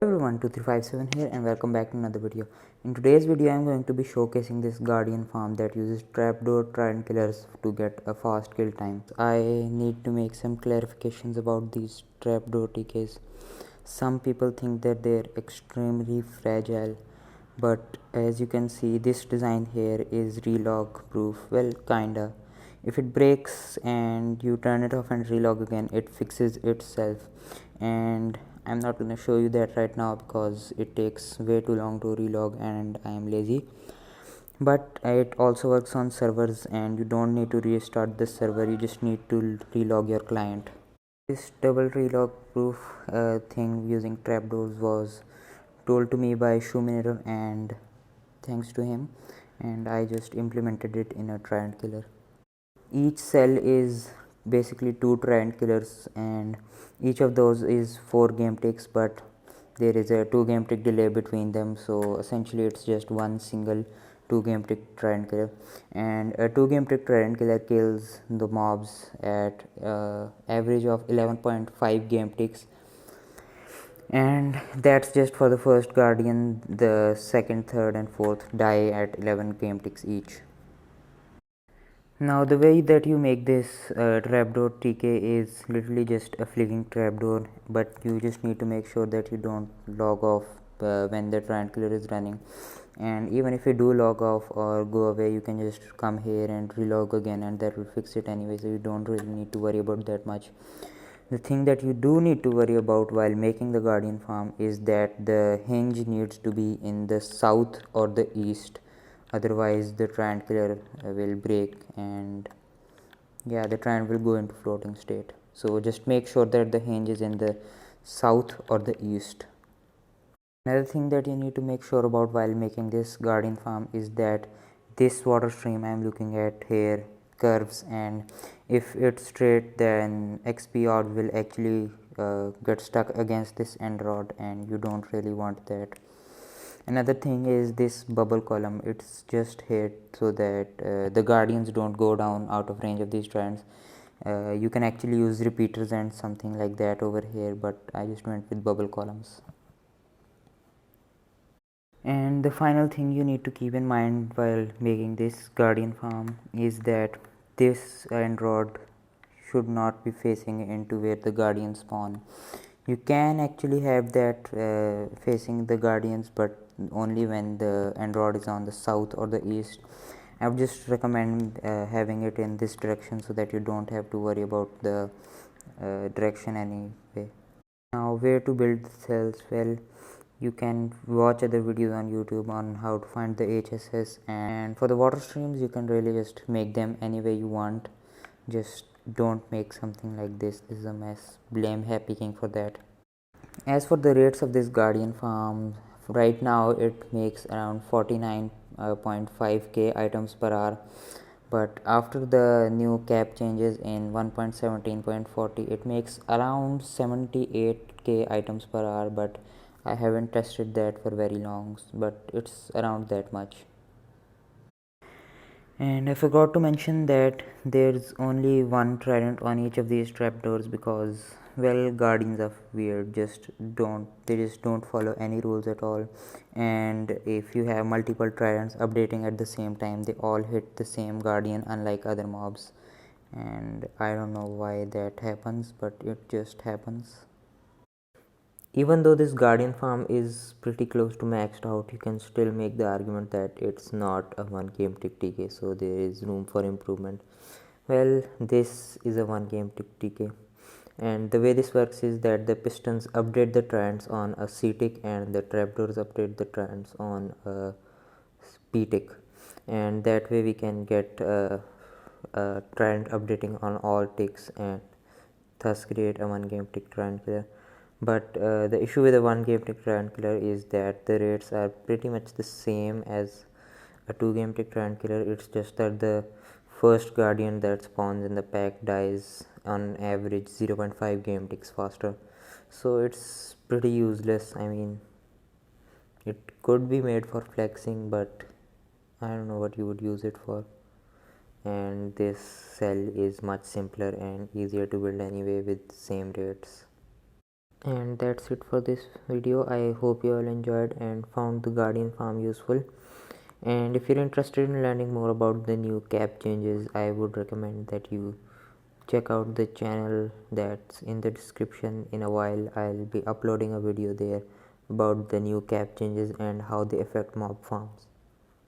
Everyone, 2357 here and welcome back to another video. In today's video I am going to be showcasing this guardian farm that uses trapdoor trident killers to get a fast kill time. I need to make some clarifications about these trapdoor TKs. Some people think that they're extremely fragile, but as you can see this design here is relog proof. Well, kinda. If it breaks and you turn it off and relog again, it fixes itself, and I'm not going to show you that right now because it takes way too long to relog and I am lazy. But it also works on servers and you don't need to restart the server, you just need to relog your client. This double relog proof thing using trapdoors was told to me by shuminator, and thanks to him, and I just implemented it in a trident killer. Each cell is basically 2 trident killers and each of those is 4 game ticks, but there is a 2 game tick delay between them, so essentially it's just one single 2 game tick trident killer. And a 2 game tick trident killer kills the mobs at average of 11.5 game ticks, and that's just for the first guardian. The second, third and fourth die at 11 game ticks each. Now the way that you make this trapdoor TK is literally just a flicking trapdoor, but you just need to make sure that you don't log off when the trident killer is running. And even if you do log off or go away, you can just come here and relog again and that will fix it anyway, so you don't really need to worry about that much. The thing that you do need to worry about while making the guardian farm is that the hinge needs to be in the south or the east, otherwise the trident killer will break and yeah, the trident will go into floating state. So just make sure that the hinge is in the south or the east. Another thing that you need to make sure about while making this guardian farm is that this water stream I am looking at here curves, and if it's straight then XP rod will actually get stuck against this end rod and you don't really want that. Another thing is this bubble column, it's just here so that the guardians don't go down out of range of these tridents. You can actually use repeaters and something like that over here, but I just went with bubble columns. And the final thing you need to keep in mind while making this guardian farm is that this end rod should not be facing into where the guardians spawn. You can actually have that facing the guardians, but only when the end rod is on the south or the east. I would just recommend having it in this direction so that you don't have to worry about the direction anyway. Now where to build the cells? Well, you can watch other videos on YouTube on how to find the HSS, and for the water streams you can really just make them any way you want. Just don't make something like this is a mess. Blame happyking for that. As for the rates of this guardian farm, right now it makes around 49.5k items per hour, but after the new cap changes in 1.17.40 it makes around 78k items per hour, but I haven't tested that for very long, but it's around that much. And I forgot to mention that there's only one trident on each of these trapdoors because, well, guardians are weird. They just don't follow any rules at all. And if you have multiple tridents updating at the same time, they all hit the same guardian, unlike other mobs. And I don't know why that happens, but it just happens. Even though this guardian farm is pretty close to maxed out, you can still make the argument that it's not a 1 game tick TK, so there is room for improvement. Well, this is a 1 game tick TK, and the way this works is that the pistons update the tridents on a C tick and the trapdoors update the tridents on a P tick, and that way we can get a trident updating on all ticks and thus create a 1 game tick trident killer. But the issue with the 1 game tick trident killer is that the rates are pretty much the same as a 2 game tick trident killer. It's just that the first guardian that spawns in the pack dies on average 0.5 game ticks faster, so it's pretty useless. I mean, it could be made for flexing, but I don't know what you would use it for. And this cell is much simpler and easier to build anyway with same rates. And that's it for this video. I hope you all enjoyed and found the guardian farm useful. And if you're interested in learning more about the new cap changes, I would recommend that you check out the channel that's in the description. In a while I'll be uploading a video there about the new cap changes and how they affect mob farms.